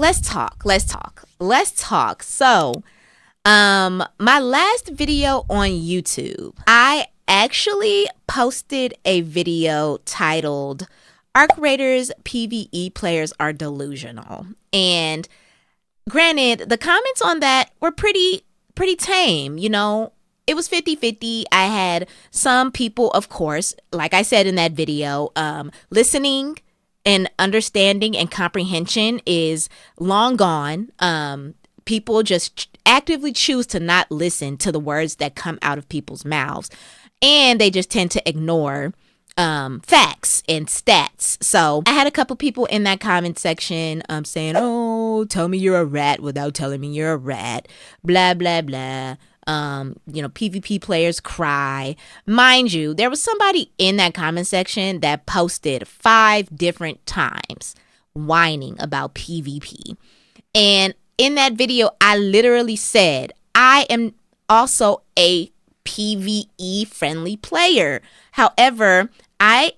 let's talk. So, my last video on YouTube, I actually posted a video titled Arc Raiders PvE players are delusional. And granted, the comments on that were pretty tame, you know. It was 50-50. I had some people, of course, like I said in that video, listening and understanding and comprehension is long gone. People just actively choose to not listen to the words that come out of people's mouths. And they just tend to ignore facts and stats. So I had a couple people in that comment section saying, oh, tell me you're a rat without telling me you're a rat, blah, blah, blah. PvP players cry. Mind you, there was somebody in that comment section that posted 5 different times whining about PvP. And in that video, I literally said, I am also a PvE friendly player. However, I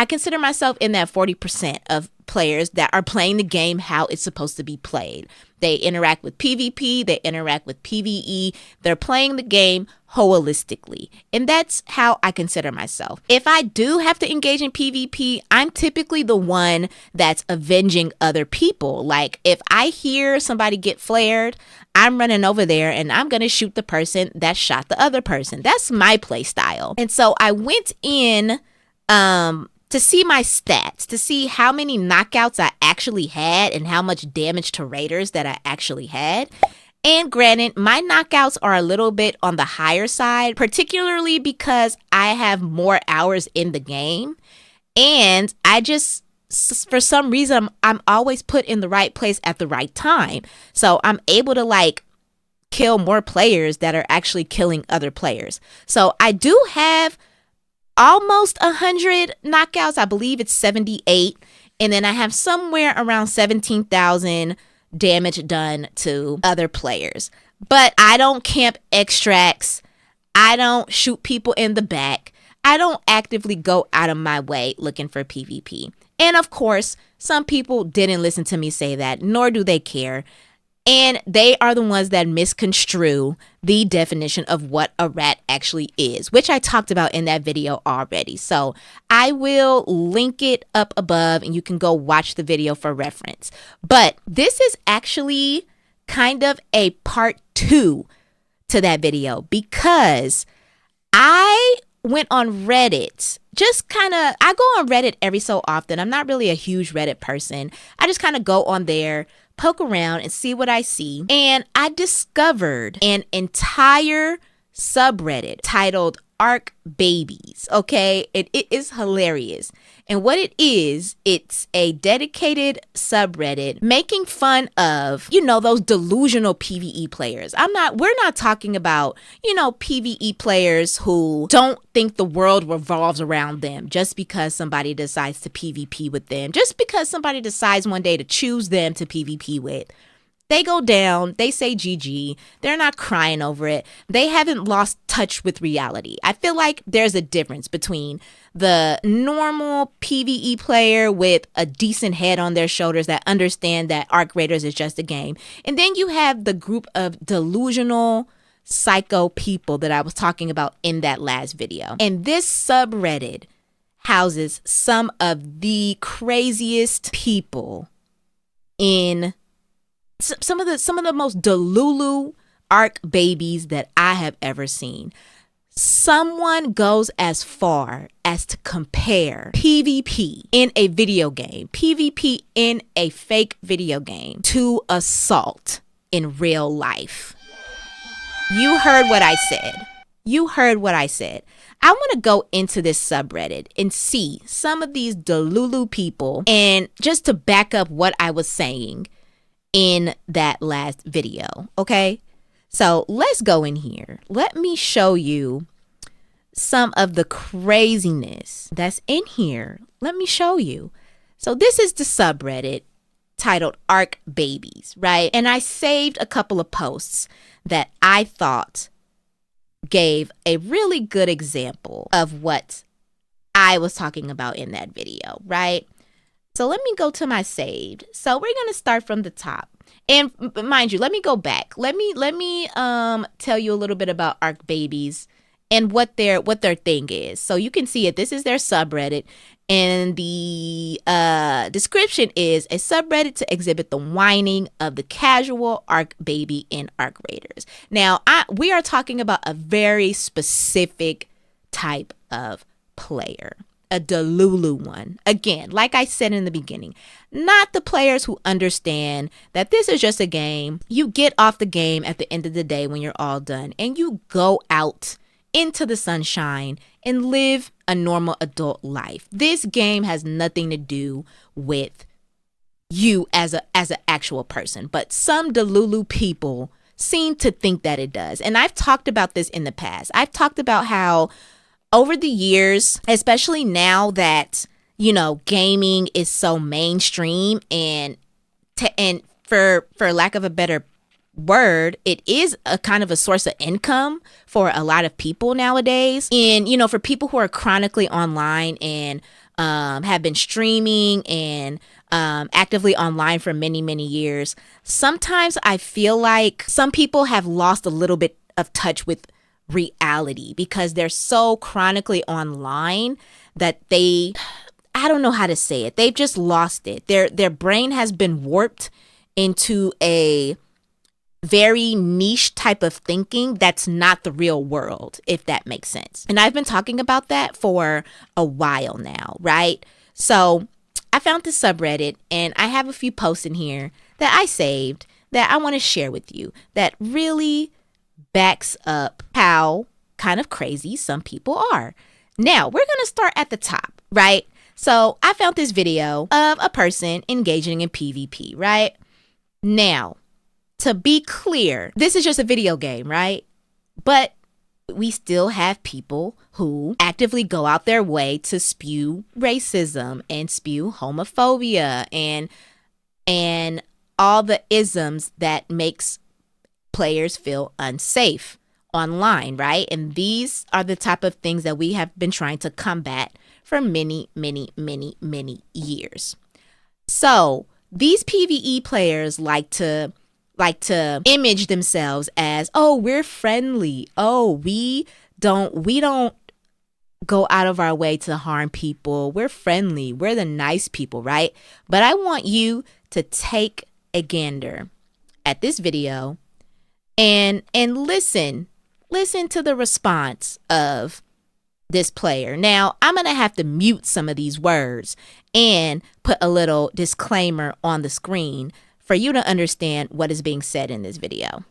consider myself in that 40% of players that are playing the game how it's supposed to be played. They interact with PvP, they interact with PvE, they're playing the game holistically. And that's how I consider myself. If I do have to engage in PvP, I'm typically the one that's avenging other people. Like if I hear somebody get flared, I'm running over there and I'm going to shoot the person that shot the other person. That's my play style. And so I went in to see my stats, to see how many knockouts I actually had and how much damage to raiders that I actually had. And granted, my knockouts are a little bit on the higher side, particularly because I have more hours in the game. And I just, for some reason, I'm always put in the right place at the right time. So I'm able to kill more players that are actually killing other players. So I do have almost 100 knockouts. I believe it's 78. And then I have somewhere around 17,000 damage done to other players. But I don't camp extracts. I don't shoot people in the back. I don't actively go out of my way looking for PvP. And of course, some people didn't listen to me say that, nor do they care. And they are the ones that misconstrue the definition of what a rat actually is, which I talked about in that video already. So I will link it up above and you can go watch the video for reference. But this is actually kind of a part 2 to that video because I went on Reddit. I go on Reddit every so often. I'm not really a huge Reddit person. I just kind of go on there, poke around and see what I see. And I discovered an entire subreddit titled Arc Babies. Okay, it is hilarious. And what it is, it's a dedicated subreddit making fun of, those delusional PvE players. We're not talking about, PvE players who don't think the world revolves around them just because somebody decides to PvP with them, just because somebody decides one day to choose them to PvP with. They go down, they say GG, they're not crying over it. They haven't lost touch with reality. I feel like there's a difference between the normal PvE player with a decent head on their shoulders that understand that Arc Raiders is just a game. And then you have the group of delusional psycho people that I was talking about in that last video. And this subreddit houses some of the craziest people in some of the most delulu Arc babies that I have ever seen. Someone goes as far as to compare PvP in a video game, PvP in a fake video game, to assault in real life. You heard what I said. I want to go into this subreddit and see some of these delulu people, and just to back up what I was saying in that last video, okay? So let's go in here. Let me show you some of the craziness that's in here. Let me show you. So this is the subreddit titled Arc Babies, right? And I saved a couple of posts that I thought gave a really good example of what I was talking about in that video, right? So let me go to my saved. So we're gonna start from the top. And mind you, let me go back. Let me tell you a little bit about Arc Babies and what their thing is. So you can see it. This is their subreddit, and the description is a subreddit to exhibit the whining of the casual Arc Baby in Arc Raiders. Now, we are talking about a very specific type of player. A Delulu one. Again, like I said in the beginning, not the players who understand that this is just a game. You get off the game at the end of the day when you're all done, and you go out into the sunshine and live a normal adult life. This game has nothing to do with you as an actual person, but some Delulu people seem to think that it does. And I've talked about this in the past. I've talked about how over the years, especially now that, you know, gaming is so mainstream and for lack of a better word, it is a kind of a source of income for a lot of people nowadays. And, you know, for people who are chronically online and have been streaming and actively online for many, many years, sometimes I feel like some people have lost a little bit of touch with reality because they're so chronically online that I don't know how to say it. They've just lost it. Their brain has been warped into a very niche type of thinking that's not the real world, if that makes sense. And I've been talking about that for a while now, right? So I found this subreddit and I have a few posts in here that I saved that I want to share with you that really backs up how kind of crazy some people are. Now, we're going to start at the top, right? So I found this video of a person engaging in PvP, right? Now, to be clear, this is just a video game, right? But we still have people who actively go out their way to spew racism and spew homophobia and all the isms that makes players feel unsafe online, right? And these are the type of things that we have been trying to combat for many, many, many, many years. So these PvE players like to image themselves as, oh, we're friendly. Oh, we don't go out of our way to harm people. We're friendly. We're the nice people, right? But I want you to take a gander at this video and listen to the response of this player. Now, I'm going to have to mute some of these words and put a little disclaimer on the screen for you to understand what is being said in this video.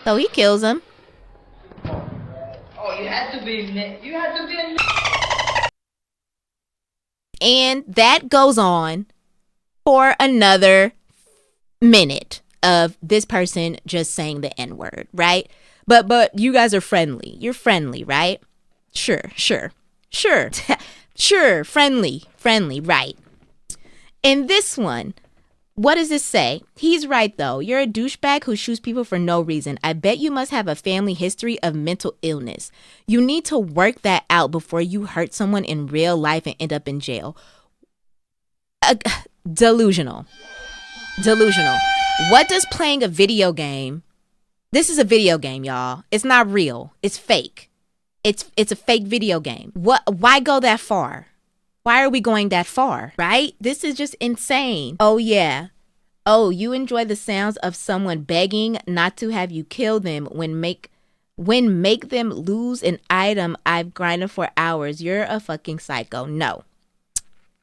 So he kills him. You had to be a and that goes on for another minute of this person just saying the N-word, right? But you guys are friendly. You're friendly, right? Sure. Sure, friendly, right. And this one, what does this say? He's right, though. You're a douchebag who shoots people for no reason. I bet you must have a family history of mental illness. You need to work that out before you hurt someone in real life and end up in jail. Delusional. What does playing a video game? This is a video game, y'all. It's not real. It's fake. It's a fake video game. Why go that far? Why are we going that far, right? This is just insane. Oh, yeah. Oh, you enjoy the sounds of someone begging not to have you kill them when make them lose an item I've grinded for hours. You're a fucking psycho. No.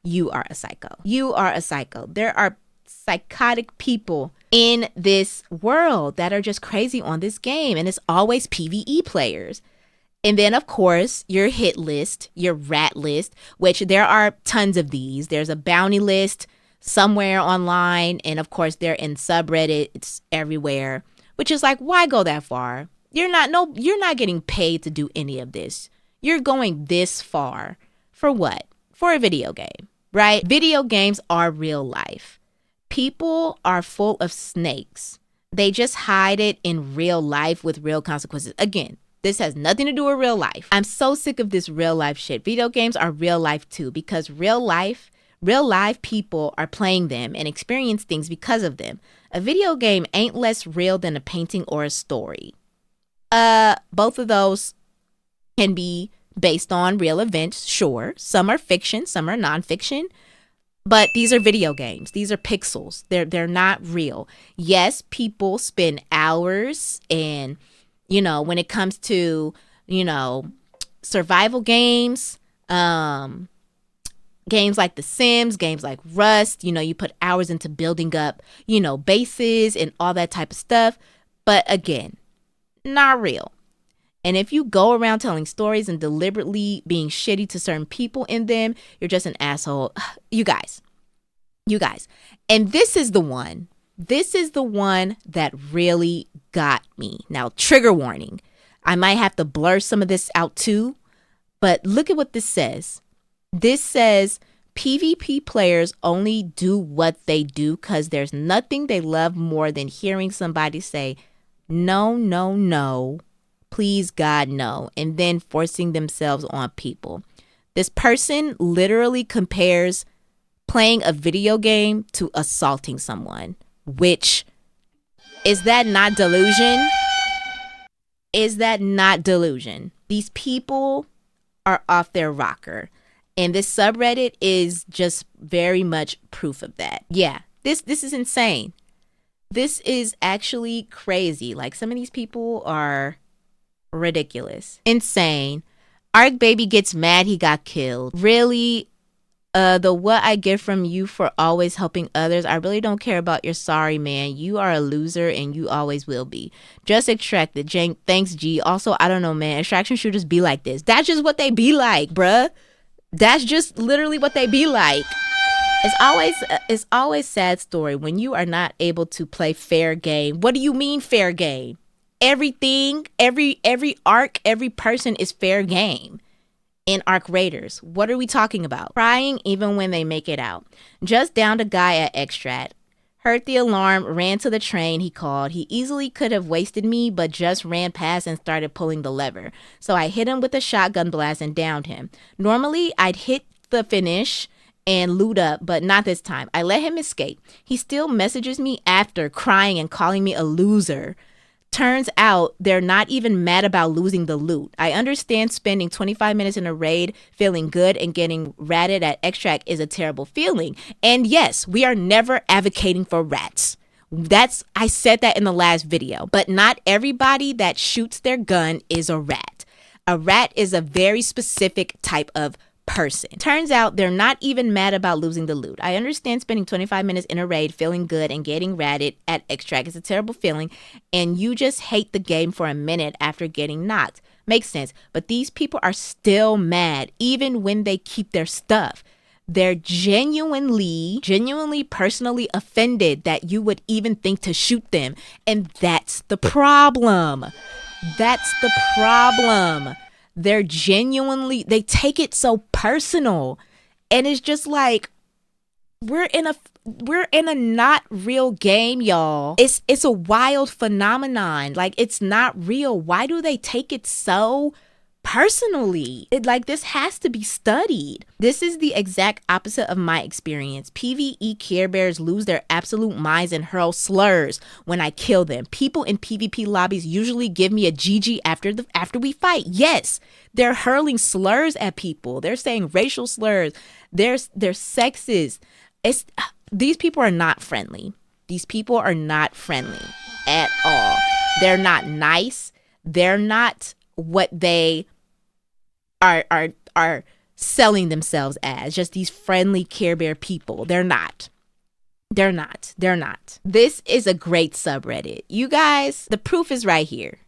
You are a psycho. There are psychotic people in this world that are just crazy on this game, and it's always PvE players. And then, of course, your hit list, your rat list, which there are tons of these. There's a bounty list somewhere online. And, of course, they're in subreddit. It's everywhere, which is like, why go that far? You're not getting paid to do any of this. You're going this far for what? For a video game, right? Video games are real life. People are full of snakes. They just hide it in real life with real consequences. Again, this has nothing to do with real life. I'm so sick of this real life shit. Video games are real life too, because real life people are playing them and experience things because of them. A video game ain't less real than a painting or a story. Both of those can be based on real events, sure. Some are fiction, some are nonfiction. But these are video games. These are pixels. They're not real. Yes, people spend hours and, when it comes to, survival games, games like The Sims, games like Rust, you put hours into building up, bases and all that type of stuff. But again, not real. And if you go around telling stories and deliberately being shitty to certain people in them, you're just an asshole. You guys. And this is the one that really got me. Now, trigger warning. I might have to blur some of this out too, but look at what this says. This says PvP players only do what they do because there's nothing they love more than hearing somebody say, no, no, no. Please, God, no. And then forcing themselves on people. This person literally compares playing a video game to assaulting someone. Which, is that not delusion? Is that not delusion? These people are off their rocker. And this subreddit is just very much proof of that. Yeah, this is insane. This is actually crazy. Like, some of these people are ridiculous. Insane. Arc Baby gets mad he got killed. Really? The what I get from you for always helping others. I really don't care about your sorry, man. You are a loser and you always will be. Just extracted. Thanks, G. Also, I don't know, man. Extraction shooters be like this. That's just what they be like, bruh. That's just literally what they be like. It's always sad story when you are not able to play fair game. What do you mean fair game? Everything, every arc, every person is fair game in Arc Raiders. What are we talking about? Crying even when they make it out. Just downed a guy at Extract. Heard the alarm, ran to the train he called. He easily could have wasted me, but just ran past and started pulling the lever. So I hit him with a shotgun blast and downed him. Normally, I'd hit the finish and loot up, but not this time. I let him escape. He still messages me after, crying and calling me a loser. Turns out they're not even mad about losing the loot. I understand spending 25 minutes in a raid, feeling good, and getting ratted at Extract is a terrible feeling. And yes, we are never advocating for rats. I said that in the last video. But not everybody that shoots their gun is a rat. A rat is a very specific type of person. Turns out they're not even mad about losing the loot. I understand spending 25 minutes in a raid, feeling good, and getting ratted at Extract is a terrible feeling, and you just hate the game for a minute after getting knocked. Makes sense, but these people are still mad even when they keep their stuff. They're genuinely personally offended that you would even think to shoot them, and that's the problem. They take it so personal, and it's just like, we're in a not real game, y'all. It's a wild phenomenon. Like, it's not real. Why do they take it so personally? This has to be studied. This is the exact opposite of my experience. PvE Care Bears lose their absolute minds and hurl slurs when I kill them. People in PvP lobbies usually give me a GG after we fight. Yes, they're hurling slurs at people. They're saying racial slurs. They're sexist. These people are not friendly. These people are not friendly at all. They're not nice. They're not what they are selling themselves as, just these friendly Care Bear people. They're not. This is a great subreddit. You guys, the proof is right here.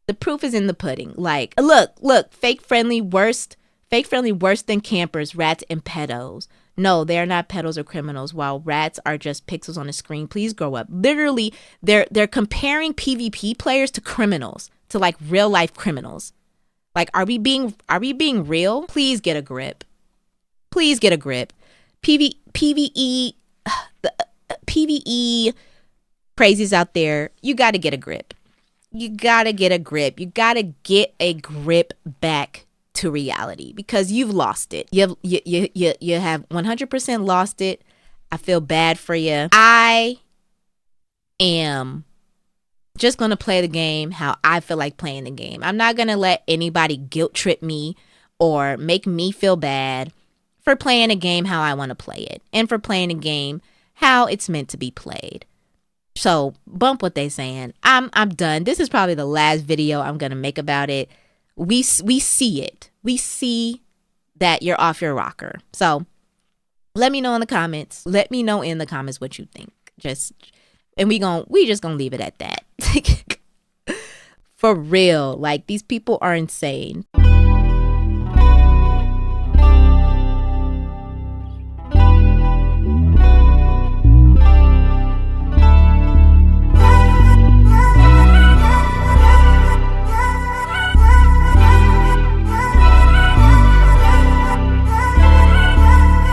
The proof is in the pudding. Like, look, fake friendly worse than campers, rats, and pedos. No, they're not pedos or criminals, while rats are just pixels on a screen. Please grow up. Literally, they're comparing PvP players to criminals, to like real life criminals. Like, are we being real? Please get a grip. PvE PvE crazies out there, you got to get a grip. You got to get a grip. You got to get a grip back to reality because you've lost it. You have 100% lost it. I feel bad for you. I am just going to play the game how I feel like playing the game. I'm not going to let anybody guilt trip me or make me feel bad for playing a game how I want to play it and for playing a game how it's meant to be played. So bump what they saying. I'm done. This is probably the last video I'm going to make about it. We see it. We see that you're off your rocker. So let me know in the comments. Let me know in the comments what you think. And we just gonna leave it at that. For real. Like, these people are insane.